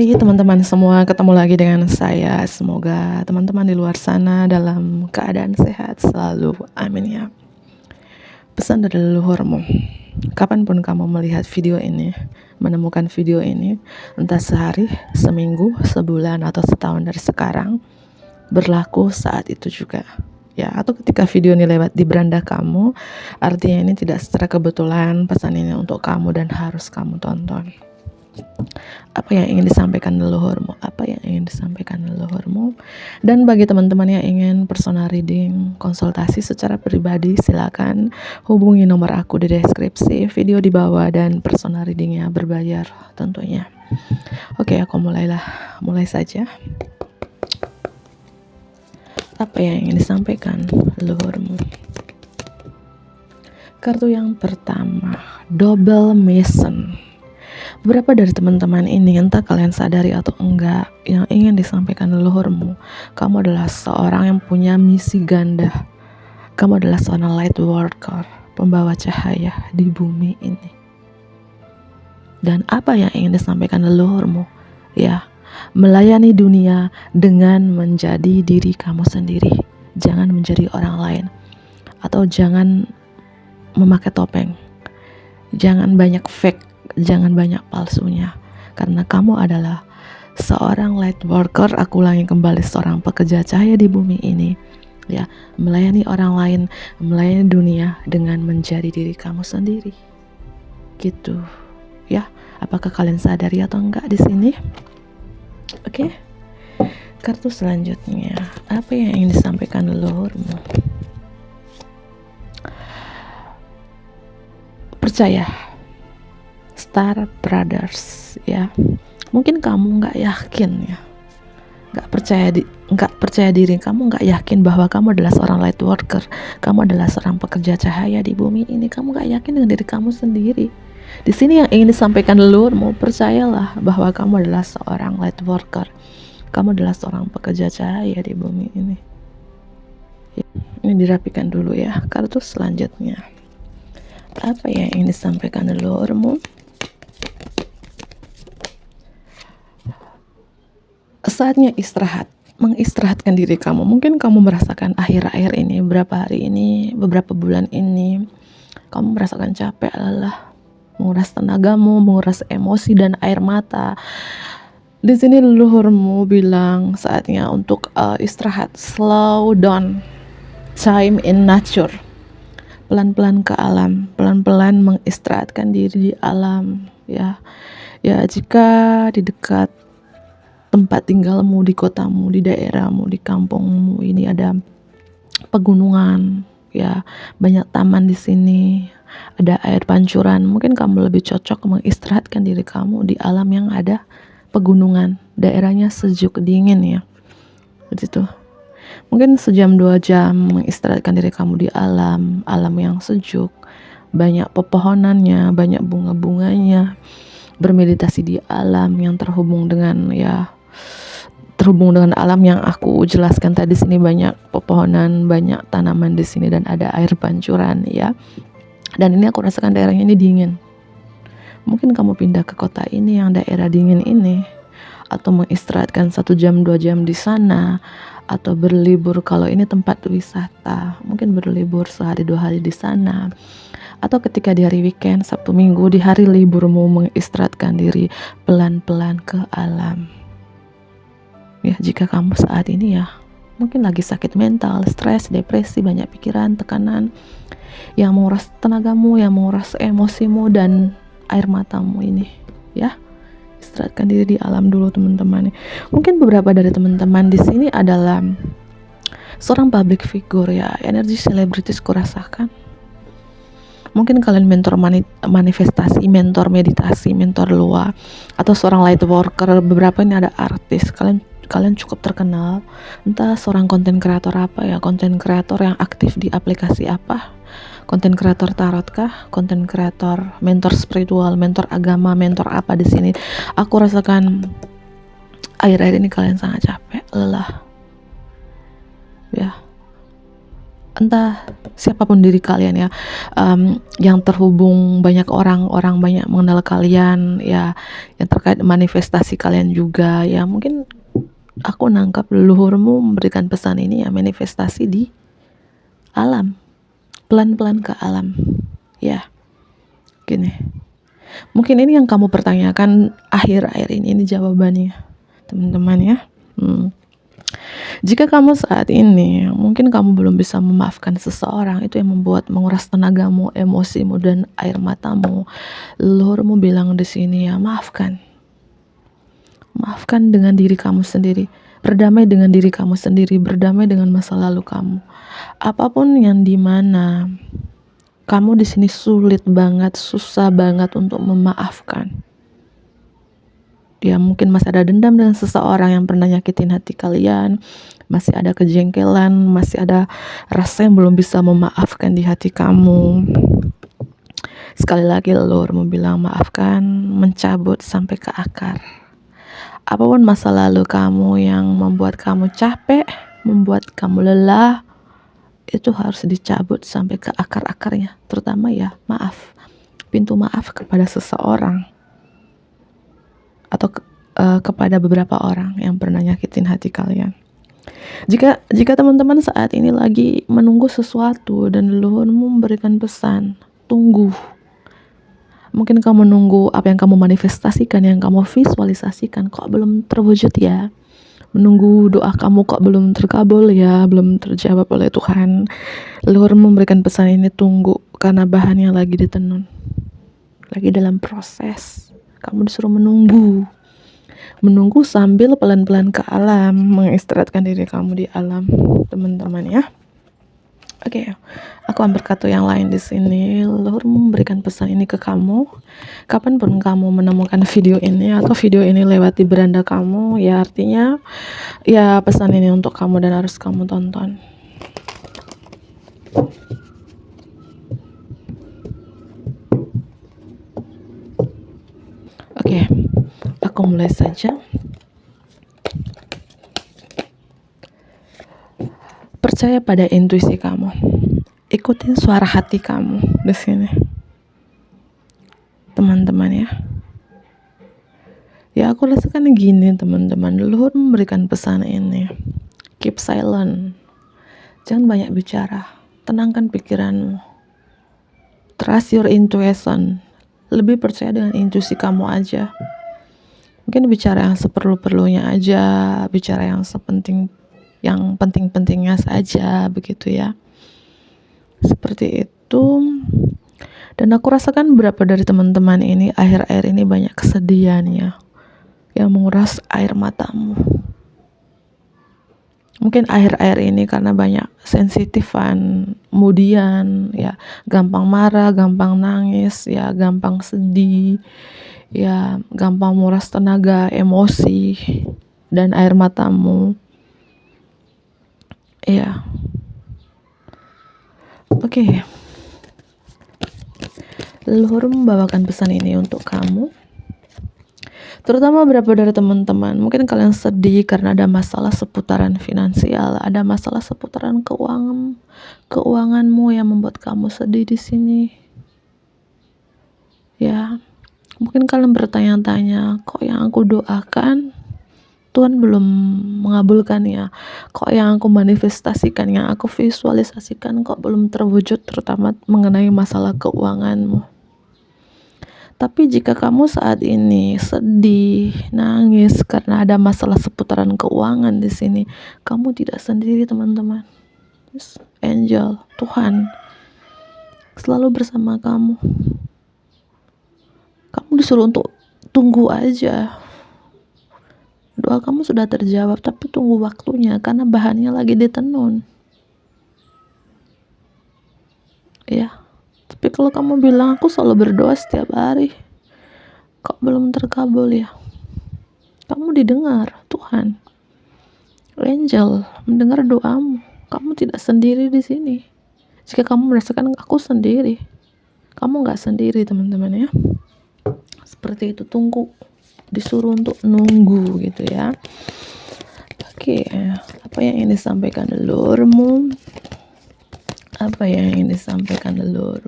Hai teman-teman semua, ketemu lagi dengan saya. Semoga teman-teman di luar sana dalam keadaan sehat selalu. Amin ya. Pesan dari leluhurmu. Kapanpun kamu melihat video ini, menemukan video ini, entah sehari, seminggu, sebulan, atau setahun dari sekarang, berlaku saat itu juga. Ya, atau ketika video ini lewat di beranda kamu, artinya ini tidak secara kebetulan pesan ini untuk kamu dan harus kamu tonton. Apa yang ingin disampaikan leluhurmu, apa yang ingin disampaikan leluhurmu. Dan bagi teman-teman yang ingin personal reading, konsultasi secara pribadi, silakan hubungi nomor aku di deskripsi video di bawah, dan personal readingnya berbayar tentunya. Oke, aku mulai saja. Apa yang ingin disampaikan leluhurmu? Kartu yang pertama, Double Mission. Beberapa dari teman-teman ini, entah kalian sadari atau enggak, yang ingin disampaikan leluhurmu, kamu adalah seorang yang punya misi ganda. Kamu adalah seorang light worker, pembawa cahaya di bumi ini. Dan apa yang ingin disampaikan leluhurmu? Ya, melayani dunia dengan menjadi diri kamu sendiri. Jangan menjadi orang lain. Atau jangan memakai topeng. Jangan banyak fake. Jangan banyak palsunya, karena kamu adalah seorang light worker. Aku ulangi kembali, seorang pekerja cahaya di bumi ini, ya, melayani orang lain, melayani dunia dengan menjadi diri kamu sendiri, gitu, ya. Apakah kalian sadari atau enggak di sini? Oke. Kartu selanjutnya, apa yang ingin disampaikan leluhurmu? Percaya. Star Brothers, ya. Mungkin kamu nggak yakin, ya, nggak percaya diri, kamu nggak yakin bahwa kamu adalah seorang light worker, kamu adalah seorang pekerja cahaya di bumi ini. Kamu nggak yakin dengan diri kamu sendiri. Di sini yang ingin disampaikan leluhurmu, percayalah bahwa kamu adalah seorang light worker, kamu adalah seorang pekerja cahaya di bumi ini. Ini dirapikan dulu ya. Kartu selanjutnya, apa yang ingin disampaikan leluhurmu? Saatnya istirahat, mengistirahatkan diri kamu. Mungkin kamu merasakan akhir-akhir ini, beberapa bulan ini, kamu merasakan capek, lelah, menguras tenagamu, menguras emosi dan air mata. Di sini leluhurmu bilang saatnya untuk istirahat, slow down, time in nature. Pelan-pelan ke alam, pelan-pelan mengistirahatkan diri di alam, ya. Ya, jika di dekat tempat tinggalmu, di kotamu, di daerahmu, di kampungmu ini ada pegunungan, ya, banyak taman di sini, ada air pancuran, mungkin kamu lebih cocok mengistirahatkan diri kamu di alam yang ada pegunungan, daerahnya sejuk dingin, ya, begitu. Mungkin sejam 2 jam mengistirahatkan diri kamu di alam yang sejuk, banyak pepohonannya, banyak bunga-bunganya, bermeditasi di alam yang terhubung dengan alam yang aku jelaskan tadi. Sini banyak pepohonan, banyak tanaman di sini, dan ada air pancuran, ya. Dan ini aku rasakan daerahnya ini dingin. Mungkin kamu pindah ke kota ini yang daerah dingin ini, atau mengistirahatkan 1 jam 2 jam di sana, atau berlibur kalau ini tempat wisata, mungkin berlibur sehari 2 hari di sana. Atau ketika di hari weekend, Sabtu Minggu, di hari liburmu, mengistirahatkan diri pelan-pelan ke alam. Ya, jika kamu saat ini, ya, mungkin lagi sakit mental, stres, depresi, banyak pikiran, tekanan, yang menguras tenagamu, yang menguras emosimu dan air matamu ini, ya, istirahatkan diri di alam dulu, teman-teman. Mungkin beberapa dari teman-teman di sini adalah seorang public figure, ya, energi selebritis kurasakan. Mungkin kalian mentor manifestasi, mentor meditasi, mentor luar, atau seorang light worker. Beberapa ini ada artis, kalian cukup terkenal, entah seorang konten kreator apa, ya, konten kreator yang aktif di aplikasi apa, konten kreator tarot kah, konten kreator mentor spiritual, mentor agama, mentor apa. Di sini aku rasakan akhir-akhir ini kalian sangat capek, lelah, ya. entah siapapun diri kalian ya, yang terhubung banyak orang banyak mengenal kalian ya, yang terkait manifestasi kalian juga ya. Mungkin aku nangkap leluhurmu memberikan pesan ini ya, manifestasi di alam, pelan-pelan ke alam ya. Gini, mungkin ini yang kamu pertanyakan akhir-akhir ini jawabannya teman-teman ya. Jika kamu saat ini mungkin kamu belum bisa memaafkan seseorang, itu yang membuat menguras tenagamu, emosimu, dan air matamu. Leluhurmu bilang di sini ya, maafkan dengan diri kamu sendiri, berdamai dengan diri kamu sendiri, berdamai dengan masa lalu kamu. Apapun yang dimana kamu di sini sulit banget, susah banget untuk memaafkan. Ya mungkin masih ada dendam dengan seseorang yang pernah nyakitin hati kalian, masih ada kejengkelan, masih ada rasa yang belum bisa memaafkan di hati kamu. Sekali lagi leluhurmu bilang maafkan, mencabut sampai ke akar. Apapun masa lalu kamu yang membuat kamu capek, membuat kamu lelah, itu harus dicabut sampai ke akar-akarnya. Terutama ya maaf, pintu maaf kepada seseorang atau kepada beberapa orang yang pernah nyakitin hati kalian. Jika teman-teman saat ini lagi menunggu sesuatu dan leluhurmu memberikan pesan, tunggu. Mungkin kamu menunggu apa yang kamu manifestasikan, yang kamu visualisasikan kok belum terwujud ya. Menunggu doa kamu kok belum terkabul ya, belum terjawab oleh Tuhan. Leluhur memberikan pesan ini, tunggu, karena bahannya lagi ditenun, lagi dalam proses. Kamu disuruh menunggu sambil pelan-pelan ke alam, mengistirahatkan diri kamu di alam, teman-teman ya. Oke, aku ambil kartu yang lain di sini. Leluhur memberikan pesan ini ke kamu. Kapanpun kamu menemukan video ini atau video ini lewat di beranda kamu, ya artinya ya pesan ini untuk kamu dan harus kamu tonton. Oke, aku mulai saja. Percaya pada intuisi kamu. Ikutin suara hati kamu di sini, teman-teman ya. Ya aku rasakan gini teman-teman, leluhur memberikan pesan ini. Keep silent. Jangan banyak bicara. Tenangkan pikiranmu. Trust your intuition. Lebih percaya dengan intuisi kamu aja. Mungkin bicara yang seperlu-perlunya aja, bicara yang penting-pentingnya saja, begitu ya. Seperti itu. Dan aku rasakan beberapa dari teman-teman ini akhir-akhir ini banyak kesedihan ya, yang menguras air matamu. Mungkin akhir-akhir ini karena banyak sensitifan, kemudian ya gampang marah, gampang nangis, ya gampang sedih, ya gampang menguras tenaga, emosi, dan air matamu. Ya. Oke. Leluhur membawakan pesan ini untuk kamu. Terutama beberapa dari teman-teman, mungkin kalian sedih karena ada masalah seputaran finansial, ada masalah seputaran keuanganmu yang membuat kamu sedih di sini. Ya, mungkin kalian bertanya-tanya, kok yang aku doakan Tuhan belum mengabulkan ya? Kok yang aku manifestasikan, yang aku visualisasikan kok belum terwujud, terutama mengenai masalah keuanganmu. Tapi jika kamu saat ini sedih, nangis karena ada masalah seputaran keuangan di sini, kamu tidak sendiri teman-teman. Angel, Tuhan selalu bersama kamu. Kamu disuruh untuk tunggu aja. Doa kamu sudah terjawab, tapi tunggu waktunya karena bahannya lagi ditenun. Ya. Tapi kalau kamu bilang aku selalu berdoa setiap hari, kok belum terkabul ya? Kamu didengar Tuhan. Angel mendengar doamu. Kamu tidak sendiri di sini. Jika kamu merasakan aku sendiri, kamu nggak sendiri teman-teman ya. Seperti itu, tunggu. Disuruh untuk nunggu gitu ya. Oke, apa yang ingin disampaikan leluhurmu? apa yang ingin disampaikan leluhur.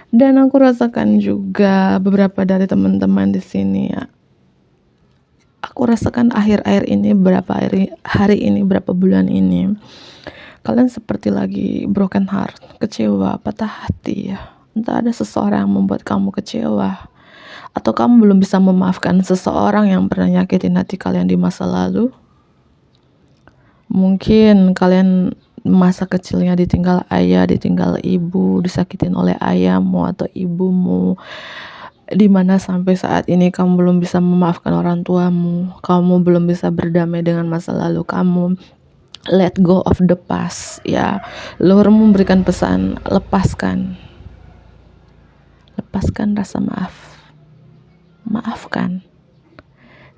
Dan aku rasakan juga beberapa dari teman-teman di sini ya. Aku rasakan akhir-akhir ini, berapa hari ini, berapa bulan ini, kalian seperti lagi broken heart, kecewa, patah hati ya. Entah ada seseorang yang membuat kamu kecewa, atau kamu belum bisa memaafkan seseorang yang pernah nyakitin hati kalian di masa lalu. Mungkin kalian masa kecilnya ditinggal ayah, ditinggal ibu, disakitin oleh ayahmu atau ibumu, dimana sampai saat ini kamu belum bisa memaafkan orang tuamu, kamu belum bisa berdamai dengan masa lalu kamu. Let go of the past ya. Leluhur memberikan pesan, lepaskan rasa maafkan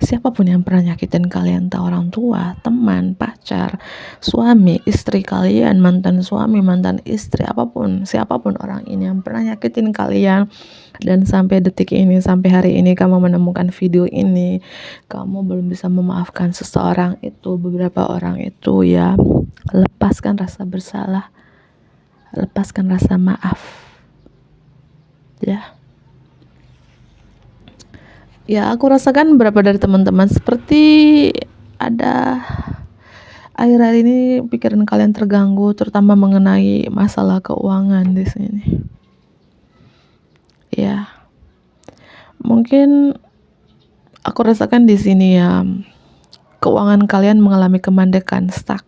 siapapun yang pernah nyakitin kalian, entah orang tua, teman, pacar, suami, istri kalian, mantan suami, mantan istri, apapun, siapapun orang ini yang pernah nyakitin kalian. Dan sampai detik ini, sampai hari ini kamu menemukan video ini, kamu belum bisa memaafkan seseorang itu, beberapa orang itu ya. Lepaskan rasa bersalah, lepaskan rasa maaf ya. Ya, aku rasakan beberapa dari teman-teman seperti ada akhir-akhir ini pikiran kalian terganggu, terutama mengenai masalah keuangan di sini. Ya, mungkin aku rasakan di sini ya, keuangan kalian mengalami kemandekan, stuck.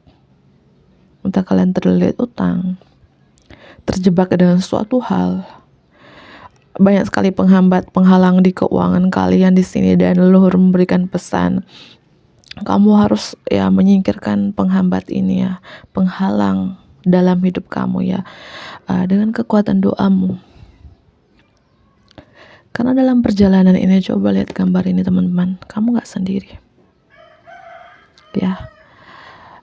Entah kalian terlilit utang, terjebak dengan suatu hal. Banyak sekali penghalang di keuangan kalian di sini, dan leluhur memberikan pesan, kamu harus ya menyingkirkan penghambat ini ya, penghalang dalam hidup kamu ya, dengan kekuatan doamu. Karena dalam perjalanan ini, coba lihat gambar ini teman-teman, kamu gak sendiri ya.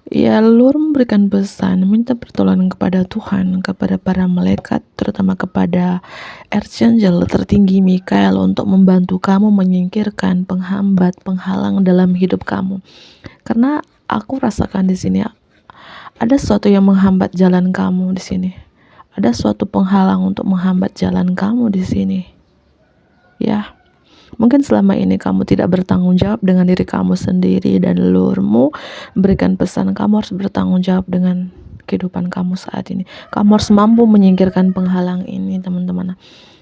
Ya, leluhur memberikan pesan, minta pertolongan kepada Tuhan, kepada para malaikat, terutama kepada Archangel tertinggi Mikael untuk membantu kamu menyingkirkan penghambat, penghalang dalam hidup kamu. Karena aku rasakan di sini ada sesuatu yang menghambat jalan kamu di sini. Ada suatu penghalang untuk menghambat jalan kamu di sini. Ya. Mungkin selama ini kamu tidak bertanggung jawab dengan diri kamu sendiri, dan leluhurmu berikan pesan, kamu harus bertanggung jawab dengan kehidupan kamu saat ini. Kamu harus mampu menyingkirkan penghalang ini teman-teman.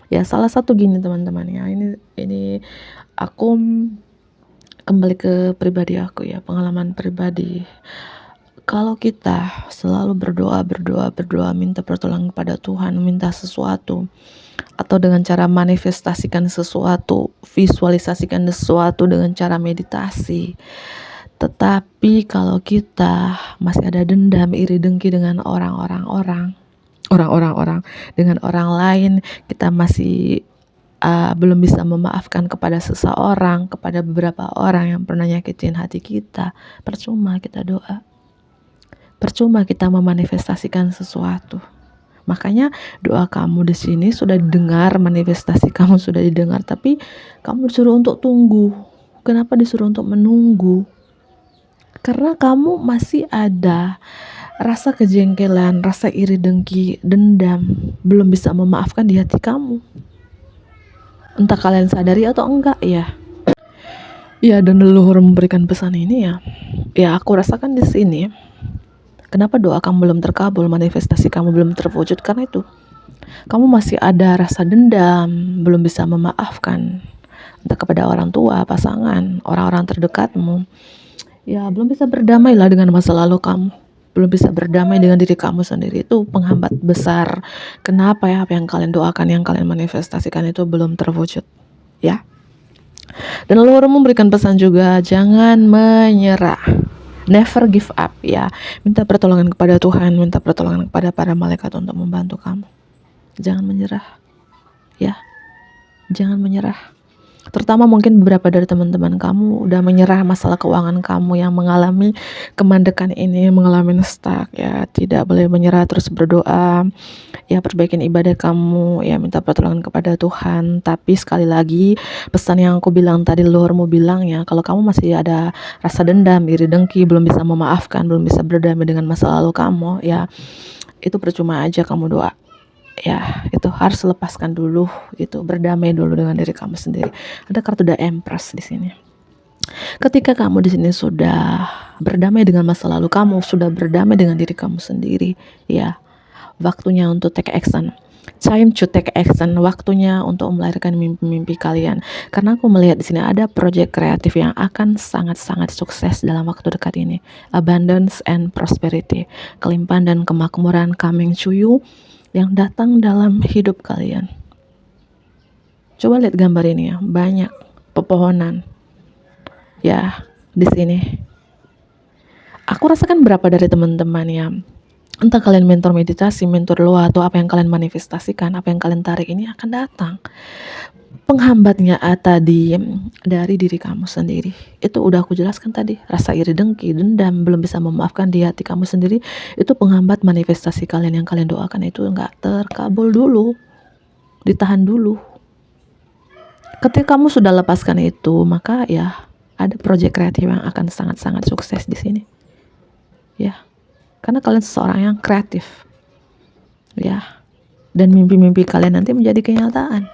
Ya, salah satu gini teman-teman ya, ini aku kembali ke pribadi aku ya, pengalaman pribadi. Kalau kita selalu berdoa, minta pertolongan kepada Tuhan, minta sesuatu, atau dengan cara manifestasikan sesuatu, visualisasikan sesuatu dengan cara meditasi. Tetapi kalau kita masih ada dendam, iri dengki dengan orang-orang dengan orang lain, kita masih belum bisa memaafkan kepada seseorang, kepada beberapa orang yang pernah nyakitin hati kita, percuma kita doa, percuma kita memanifestasikan sesuatu. Makanya doa kamu di sini sudah didengar, manifestasi kamu sudah didengar, tapi kamu disuruh untuk tunggu. Kenapa disuruh untuk menunggu? Karena kamu masih ada rasa kejengkelan, rasa iri dengki, dendam, belum bisa memaafkan di hati kamu. Entah kalian sadari atau enggak ya. Ya, dan leluhur memberikan pesan ini ya. Ya, aku rasakan di sini. Kenapa doa kamu belum terkabul, manifestasi kamu belum terwujud? Karena itu, kamu masih ada rasa dendam, belum bisa memaafkan, entah kepada orang tua, pasangan, orang-orang terdekatmu. Ya, belum bisa berdamailah dengan masa lalu kamu, belum bisa berdamai dengan diri kamu sendiri. Itu penghambat besar. Kenapa ya, apa yang kalian doakan, yang kalian manifestasikan itu belum terwujud ya. Dan leluhur memberikan pesan juga, jangan menyerah. Never give up ya. Minta pertolongan kepada Tuhan, minta pertolongan kepada para malaikat untuk membantu kamu. Jangan menyerah ya. Jangan menyerah. Terutama mungkin beberapa dari teman-teman kamu udah menyerah masalah keuangan kamu yang mengalami kemandekan ini, mengalami stuck ya. Tidak boleh menyerah, terus berdoa ya, perbaikin ibadah kamu ya, minta pertolongan kepada Tuhan. Tapi sekali lagi, pesan yang aku bilang tadi, leluhurmu bilang ya, kalau kamu masih ada rasa dendam, iri dengki, belum bisa memaafkan, belum bisa berdamai dengan masa lalu kamu ya, itu percuma aja kamu doa. Ya, itu harus lepaskan dulu, itu berdamai dulu dengan diri kamu sendiri. Ada kartu The Empress di sini. Ketika kamu di sini sudah berdamai dengan masa lalu kamu, sudah berdamai dengan diri kamu sendiri, ya, waktunya untuk take action. Time to take action, waktunya untuk melahirkan mimpi-mimpi kalian. Karena aku melihat di sini ada proyek kreatif yang akan sangat-sangat sukses dalam waktu dekat ini. Abundance and prosperity, kelimpahan dan kemakmuran coming to you yang datang dalam hidup kalian. Coba lihat gambar ini ya, banyak pepohonan ya di sini. Aku rasakan berapa dari teman-teman ya, entah kalian mentor meditasi, mentor loa, atau apa yang kalian manifestasikan, apa yang kalian tarik ini akan datang. Penghambatnya tadi dari diri kamu sendiri. Itu udah aku jelaskan tadi. Rasa iri, dengki, dendam, belum bisa memaafkan di hati kamu sendiri, itu penghambat manifestasi kalian. Yang kalian doakan itu nggak terkabul dulu, ditahan dulu. Ketika kamu sudah lepaskan itu, maka ya ada proyek kreatif yang akan sangat-sangat sukses di sini. Ya, karena kalian seseorang yang kreatif. Ya, dan mimpi-mimpi kalian nanti menjadi kenyataan.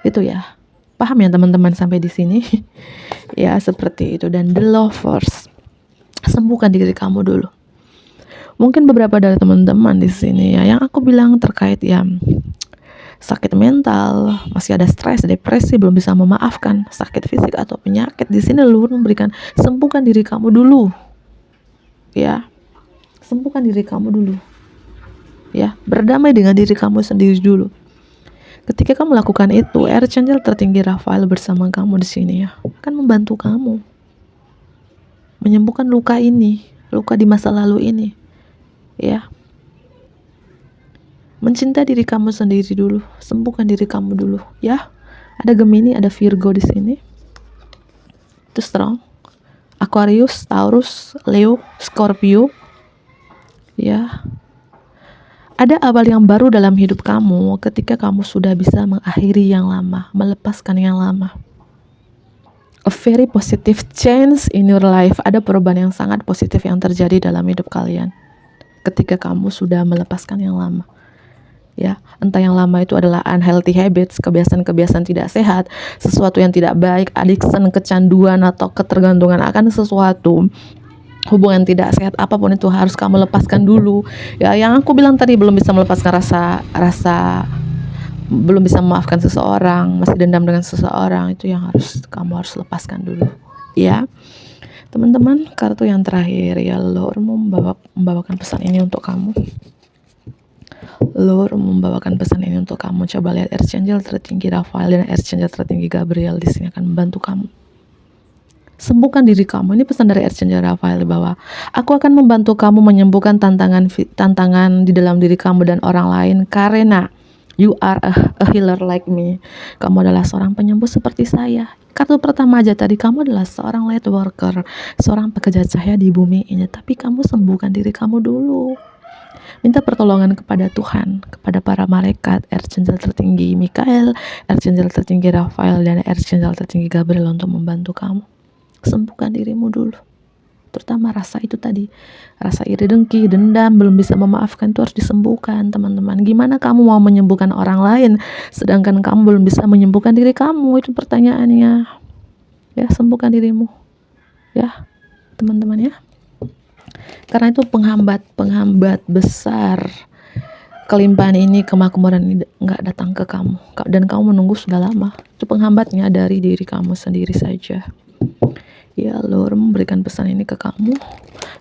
Itu ya, paham ya teman-teman sampai di sini? Ya seperti itu. Dan the lovers, sembuhkan diri kamu dulu. Mungkin beberapa dari teman-teman di sini ya, yang aku bilang terkait ya sakit mental, masih ada stres, depresi, belum bisa memaafkan, sakit fisik atau penyakit, di sini leluhur memberikan sembuhkan diri kamu dulu. Ya, sembuhkan diri kamu dulu. Ya, berdamai dengan diri kamu sendiri dulu. Ketika kamu melakukan itu, Archangel tertinggi Raphael bersama kamu di sini ya, akan membantu kamu menyembuhkan luka ini, luka di masa lalu ini. Ya. Mencintai diri kamu sendiri dulu, sembuhkan diri kamu dulu, ya. Ada Gemini, ada Virgo di sini. Itu strong. Aquarius, Taurus, Leo, Scorpio. Ya. Ada awal yang baru dalam hidup kamu ketika kamu sudah bisa mengakhiri yang lama, melepaskan yang lama. A very positive change in your life. Ada perubahan yang sangat positif yang terjadi dalam hidup kalian ketika kamu sudah melepaskan yang lama. Ya, entah yang lama itu adalah unhealthy habits, kebiasaan-kebiasaan tidak sehat, sesuatu yang tidak baik, addiction, kecanduan atau ketergantungan akan sesuatu, hubungan tidak sehat, apapun itu harus kamu lepaskan dulu. Ya, yang aku bilang tadi, belum bisa melepaskan rasa belum bisa memaafkan seseorang, masih dendam dengan seseorang, itu yang kamu harus lepaskan dulu. Ya. Teman-teman, kartu yang terakhir ya, Lord membawakan pesan ini untuk kamu. Lord membawakan pesan ini untuk kamu. Coba lihat Archangel tertinggi Raphael dan Archangel tertinggi Gabriel di sini akan membantu kamu. Sembuhkan diri kamu. Ini pesan dari Archangel Raphael bahwa aku akan membantu kamu menyembuhkan tantangan di dalam diri kamu dan orang lain karena you are a healer like me. Kamu adalah seorang penyembuh seperti saya. Kartu pertama aja tadi, kamu adalah seorang light worker, seorang pekerja cahaya di bumi ini. Tapi kamu sembuhkan diri kamu dulu. Minta pertolongan kepada Tuhan, kepada para malaikat, Archangel tertinggi Mikael, Archangel tertinggi Raphael, dan Archangel tertinggi Gabriel untuk membantu kamu. Sembuhkan dirimu dulu. Terutama rasa itu tadi, rasa iri, dengki, dendam, belum bisa memaafkan, itu harus disembuhkan, teman-teman. Gimana kamu mau menyembuhkan orang lain sedangkan kamu belum bisa menyembuhkan diri kamu? Itu pertanyaannya. Ya, sembuhkan dirimu. Ya, teman-teman ya. Karena itu penghambat besar kelimpahan ini, kemakmuran ini nggak datang ke kamu, dan kamu menunggu sudah lama. Itu penghambatnya dari diri kamu sendiri saja. Ya, Lord memberikan pesan ini ke kamu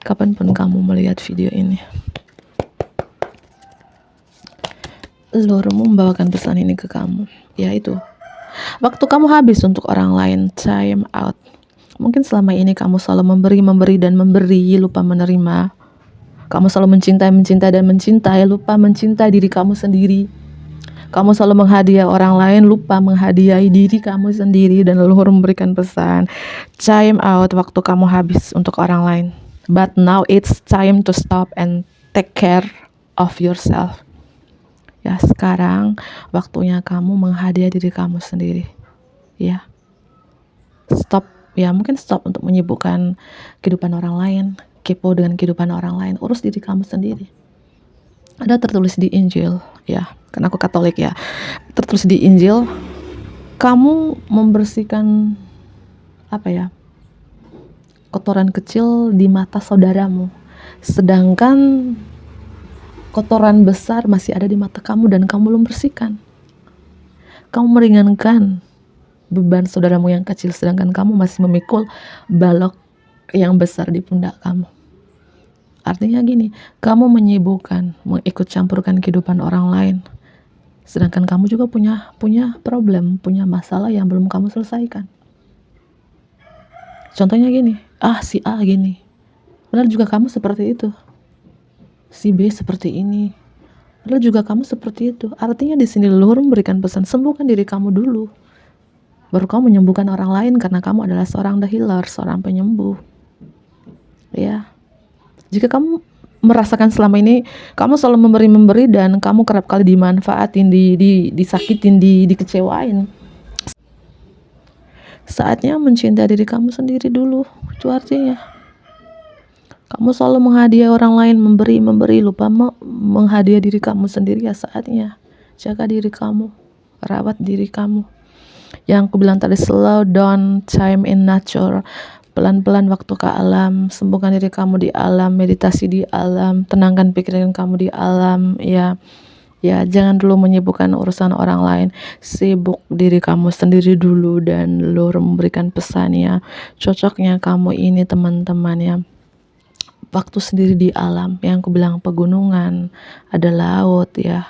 kapanpun kamu melihat video ini. Lord membawakan pesan ini ke kamu, yaitu waktu kamu habis untuk orang lain, time out. Mungkin selama ini kamu selalu memberi dan memberi, lupa menerima. Kamu selalu mencintai, lupa mencintai diri kamu sendiri. Kamu selalu menghadiahi orang lain, lupa menghadiahi diri kamu sendiri. Dan leluhur memberikan pesan, time out, waktu kamu habis untuk orang lain. But now it's time to stop and take care of yourself. Ya, sekarang waktunya kamu menghadiahi diri kamu sendiri. Ya, stop. Ya, mungkin stop untuk menyibukkan kehidupan orang lain, kepo dengan kehidupan orang lain, urus diri kamu sendiri. Ada tertulis di Injil, ya, karena aku Katolik ya. Tertulis di Injil, kamu membersihkan apa ya? Kotoran kecil di mata saudaramu, sedangkan kotoran besar masih ada di mata kamu dan kamu belum bersihkan. Kamu meringankan beban saudaramu yang kecil, sedangkan kamu masih memikul balok yang besar di pundak kamu. Artinya gini, kamu menyibukkan, mengikut campurkan kehidupan orang lain, sedangkan kamu juga punya problem, punya masalah yang belum kamu selesaikan. Contohnya gini, si A gini, padahal juga kamu seperti itu. Si B seperti ini, padahal juga kamu seperti itu. Artinya di sini leluhur memberikan pesan, sembuhkan diri kamu dulu, baru kamu menyembuhkan orang lain, karena kamu adalah seorang the healer, seorang penyembuh. Ya, jika kamu merasakan selama ini kamu selalu memberi dan kamu kerap kali dimanfaatin, disakitin, dikecewain, saatnya mencintai diri kamu sendiri dulu. Itu artinya kamu selalu menghadiah orang lain, memberi, lupa menghadiah diri kamu sendiri. Ya saatnya jaga diri kamu, rawat diri kamu. Yang aku bilang tadi, slow down time in nature, pelan-pelan waktu ke alam, sembuhkan diri kamu di alam, meditasi di alam, tenangkan pikiran kamu di alam. Ya, jangan dulu menyibukkan urusan orang lain, sibuk diri kamu sendiri dulu. Dan leluhur memberikan pesannya, cocoknya kamu ini teman-teman ya, waktu sendiri di alam. Yang aku bilang pegunungan, ada laut ya,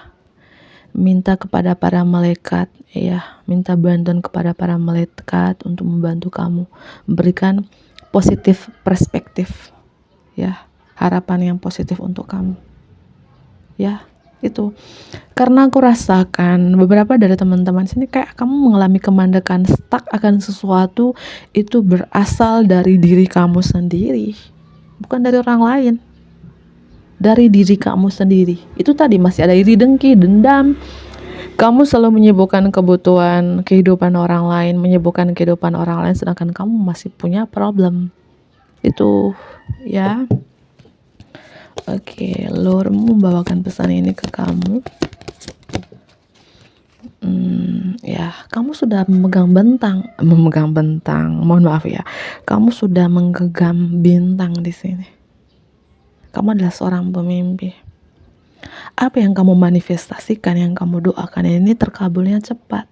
minta kepada para malaikat ya, minta bantuan kepada para malaikat untuk membantu kamu, memberikan positif perspektif ya, harapan yang positif untuk kamu ya. Itu karena aku rasakan beberapa dari teman-teman sini kayak kamu mengalami kemandekan, stuck akan sesuatu, itu berasal dari diri kamu sendiri, bukan dari orang lain, dari diri kamu sendiri. Itu tadi masih ada iri dengki, dendam. Kamu selalu menyibukkan kebutuhan kehidupan orang lain, menyibukkan kehidupan orang lain, sedangkan kamu masih punya problem. Itu ya. Oke, Lord membawakan pesan ini ke kamu. Ya, kamu sudah memegang bentang. Mohon maaf ya, kamu sudah menggenggam bintang di sini. Kamu adalah seorang pemimpi. Apa yang kamu manifestasikan, yang kamu doakan ini terkabulnya cepat.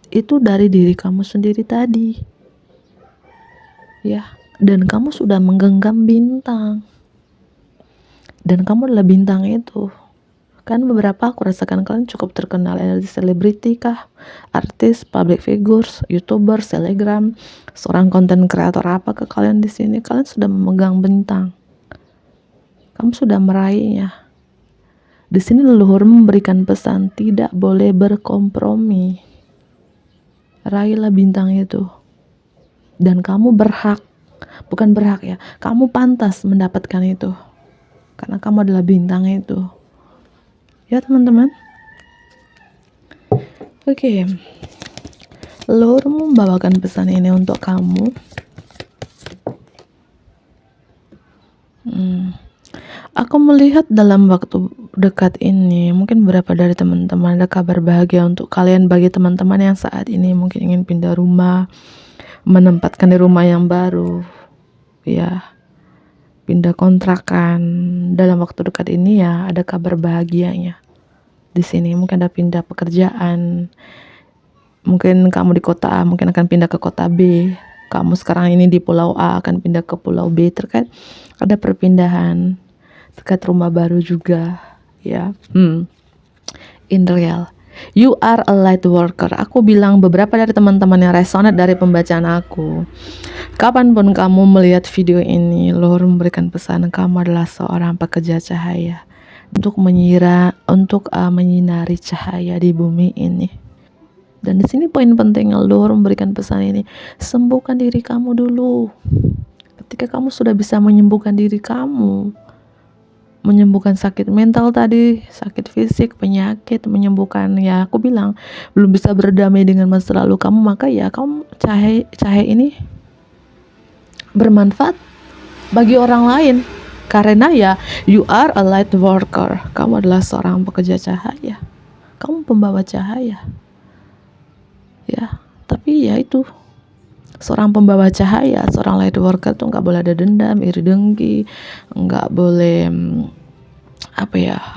Itu dari diri kamu sendiri tadi. Ya, dan kamu sudah menggenggam bintang. Dan kamu adalah bintang itu. Kan beberapa aku rasakan kalian cukup terkenal, energi selebriti kah, artis, public figures, youtuber, selebgram, seorang konten kreator apa ke kalian di sini. Kalian sudah memegang bintang. Kamu sudah meraihnya. Di sini leluhur memberikan pesan, tidak boleh berkompromi. Raihlah bintang itu. Dan kamu berhak, bukan berhak ya, kamu pantas mendapatkan itu. Karena kamu adalah bintang itu. Ya teman-teman. Oke. Leluhur membawakan pesan ini untuk kamu. Aku melihat dalam waktu dekat ini, mungkin beberapa dari teman-teman ada kabar bahagia untuk kalian. Bagi teman-teman yang saat ini mungkin ingin pindah rumah, menempatkan di rumah yang baru, ya, pindah kontrakan, dalam waktu dekat ini ya ada kabar bahagianya. Di sini mungkin ada pindah pekerjaan. Mungkin kamu di kota A mungkin akan pindah ke kota B. Kamu sekarang ini di pulau A akan pindah ke pulau B. Terkait ada perpindahan, terkait rumah baru juga ya. In real, you are a light worker. Aku bilang beberapa dari teman-teman yang resonate dari pembacaan aku. Kapanpun kamu melihat video ini, Leluhur memberikan pesan kamu adalah seorang pekerja cahaya untuk menyinari cahaya di bumi ini. Dan di sini poin penting, Leluhur memberikan pesan ini, sembuhkan diri kamu dulu. Ketika kamu sudah bisa menyembuhkan diri kamu, menyembuhkan sakit mental tadi, sakit fisik, penyakit, menyembuhkan, ya aku bilang belum bisa berdamai dengan masa lalu kamu, maka ya kamu cahaya ini bermanfaat bagi orang lain. Karena ya, you are a light worker. Kamu adalah seorang pekerja cahaya. Kamu pembawa cahaya. Ya, tapi ya itu, seorang pembawa cahaya, seorang light worker tuh nggak boleh ada dendam, iri dengki, nggak boleh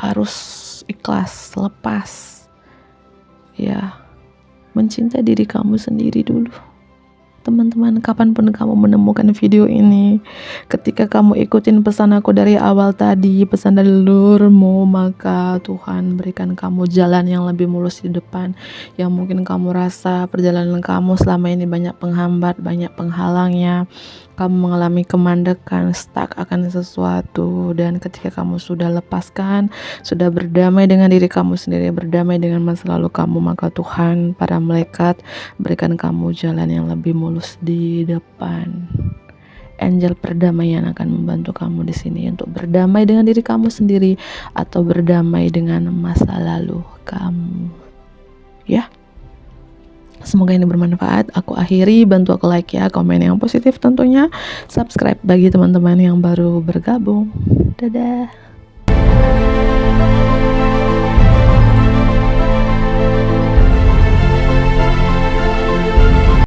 harus ikhlas, lepas. Ya, mencintai diri kamu sendiri dulu. Teman-teman, kapanpun kamu menemukan video ini, ketika kamu ikutin pesan aku dari awal tadi, pesan dari leluhurmu, maka Tuhan berikan kamu jalan yang lebih mulus di depan. Yang mungkin kamu rasa perjalanan kamu selama ini banyak penghambat, banyak penghalangnya, kamu mengalami kemandekan, stuck akan sesuatu, dan ketika kamu sudah lepaskan, sudah berdamai dengan diri kamu sendiri, berdamai dengan masa lalu kamu, maka Tuhan, para malaikat berikan kamu jalan yang lebih mulus di depan. Angel perdamaian akan membantu kamu di sini untuk berdamai dengan diri kamu sendiri atau berdamai dengan masa lalu kamu. Ya. Semoga ini bermanfaat. Aku akhiri, bantu aku like ya, komen yang positif tentunya, subscribe bagi teman-teman yang baru bergabung. Dadah.